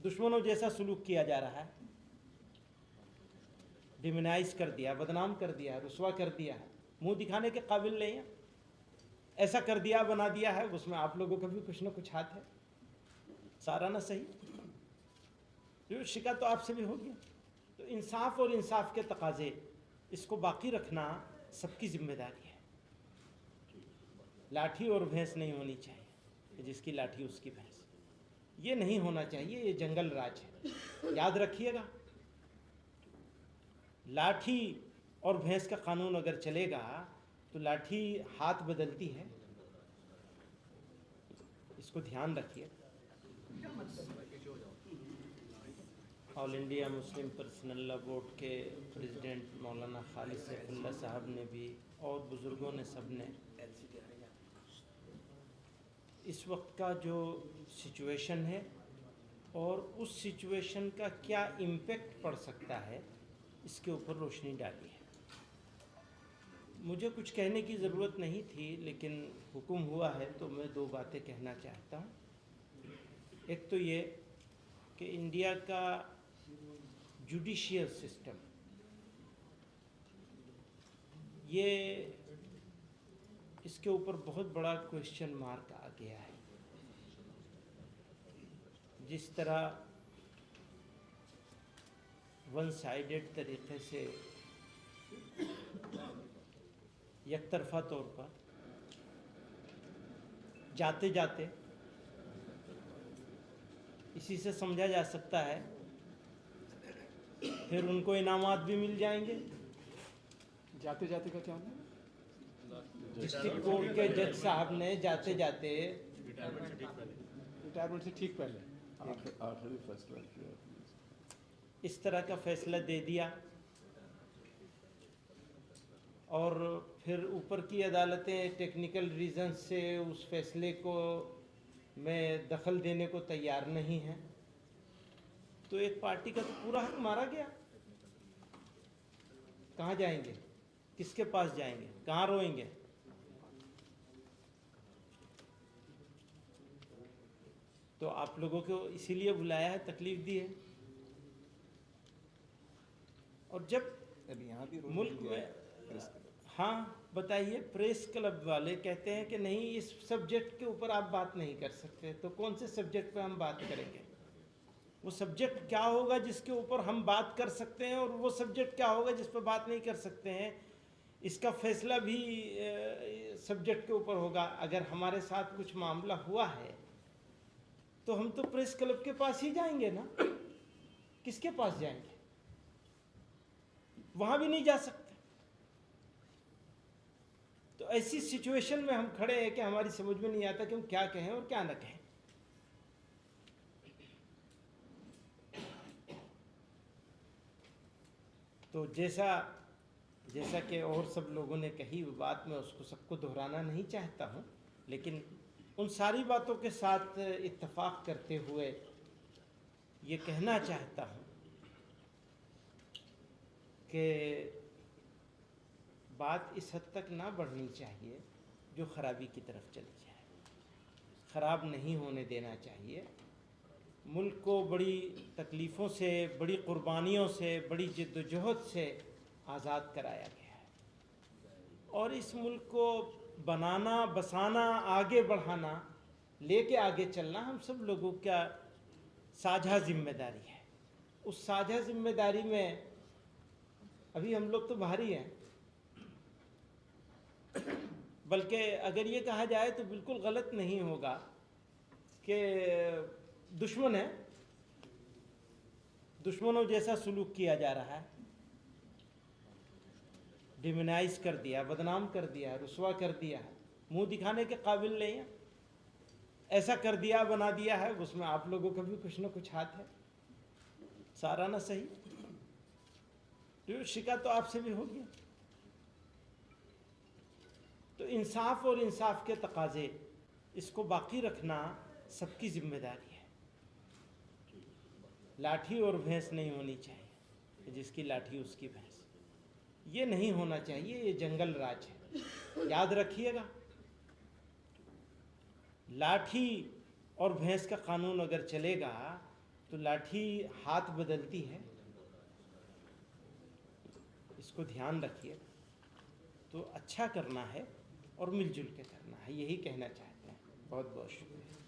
दुश्मनों जैसा सलूक किया जा रहा है, डिमोनाइज कर दिया, बदनाम कर दिया, रुसवा कर दिया है, मुंह दिखाने के काबिल नहीं है, ऐसा कर दिया, बना दिया है। उसमें आप लोगों का भी कुछ ना कुछ हाथ है, सारा ना सही, जो शिका तो आपसे भी होगी। तो इंसाफ और इंसाफ के तकाजे, इसको बाकी रखना सबकी जिम्मेदारी है। लाठी और भैंस नहीं होनी चाहिए, जिसकी लाठी उसकी भैंस, ये नहीं होना चाहिए। ये जंगल राज है, याद रखिएगा। लाठी और भैंस का कानून अगर चलेगा तो लाठी हाथ बदलती है, इसको ध्यान रखिए। All India Muslim personal law board के प्रेसिडेंट मौलाना खालिद सैफुल्लाह साहब ने भी और बुज़ुर्गों ने, सब ने, इस वक्त का जो सिचुएशन है और उस सिचुएशन का क्या इम्पेक्ट पड़ सकता है, इसके ऊपर रोशनी डाली है। मुझे कुछ कहने की ज़रूरत नहीं थी, लेकिन हुक्म हुआ है तो मैं दो बातें कहना चाहता हूँ। एक तो ये कि इंडिया का जुडिशियल सिस्टम, ये इसके ऊपर बहुत बड़ा क्वेश्चन मार्क आ गया है। जिस तरह वन साइडेड तरीक़े से, एक तरफ़ा तौर पर जाते जाते, इसी से समझा जा सकता है फिर उनको इनामात भी मिल जाएंगे। जाते जाते का क्या होता? डिस्ट्रिक्ट कोर्ट के जज साहब ने जाते जाते, रिटायरमेंट से ठीक पहले आखिरी फैसला किया, इस तरह का फैसला दे दिया और फिर ऊपर की अदालतें टेक्निकल रीज़न से उस फैसले को में दखल देने को तैयार नहीं है, तो एक पार्टी का तो पूरा हक मारा गया। कहाँ जाएंगे, किसके पास जाएंगे, कहाँ रोएंगे? तो आप लोगों को इसीलिए बुलाया है, तकलीफ दी है। और जब अभी यहाँ भी मुल्क में, हाँ बताइए, प्रेस क्लब वाले कहते हैं कि नहीं, इस सब्जेक्ट के ऊपर आप बात नहीं कर सकते, तो कौन से सब्जेक्ट पे हम बात करेंगे? वो सब्जेक्ट क्या होगा जिसके ऊपर हम बात कर सकते हैं, और वो सब्जेक्ट क्या होगा जिस पर बात नहीं कर सकते हैं? इसका फैसला भी सब्जेक्ट के ऊपर होगा। अगर हमारे साथ कुछ मामला हुआ है तो हम तो प्रेस क्लब के पास ही जाएंगे ना, किसके पास जाएंगे? वहाँ भी नहीं जा सकते। तो ऐसी सिचुएशन में हम खड़े हैं कि हमारी समझ में नहीं आता कि हम क्या कहें और क्या न कहें। तो जैसा कि और सब लोगों ने कही वो बात, मैं उसको सबको दोहराना नहीं चाहता हूँ, लेकिन उन सारी बातों के साथ इत्तेफाक करते हुए ये कहना चाहता हूँ कि बात इस हद तक ना बढ़नी चाहिए जो ख़राबी की तरफ चली जाए। ख़राब नहीं होने देना चाहिए। मुल्क को बड़ी तकलीफ़ों से, बड़ी क़ुरबानियों से, बड़ी जद्दोजहद से आज़ाद कराया गया है, और इस मुल्क को बनाना, बसाना, आगे बढ़ाना, लेके आगे चलना हम सब लोगों का साझा ज़िम्मेदारी है। उस साझा ज़िम्मेदारी में अभी हम लोग तो बाहरी हैं, बल्कि अगर ये कहा जाए तो बिल्कुल गलत नहीं होगा कि दुश्मन है, दुश्मनों जैसा सलूक किया जा रहा है, डिमोनाइज कर दिया, बदनाम कर दिया, रुसवा कर दिया है, मुंह दिखाने के काबिल नहीं है, ऐसा कर दिया, बना दिया है। उसमें आप लोगों का भी कुछ ना कुछ हाथ है, सारा ना सही, तो शिका तो आपसे भी होगी। तो इंसाफ और इंसाफ के तकाजे, इसको बाकी रखना सबकी जिम्मेदारी है। लाठी और भैंस नहीं होनी चाहिए, जिसकी लाठी उसकी भैंस, ये नहीं होना चाहिए। ये जंगल राज है, याद रखिएगा। लाठी और भैंस का कानून अगर चलेगा तो लाठी हाथ बदलती है, इसको ध्यान रखिए। तो अच्छा करना है और मिलजुल के करना है, यही कहना चाहते हैं। बहुत बहुत शुक्रिया।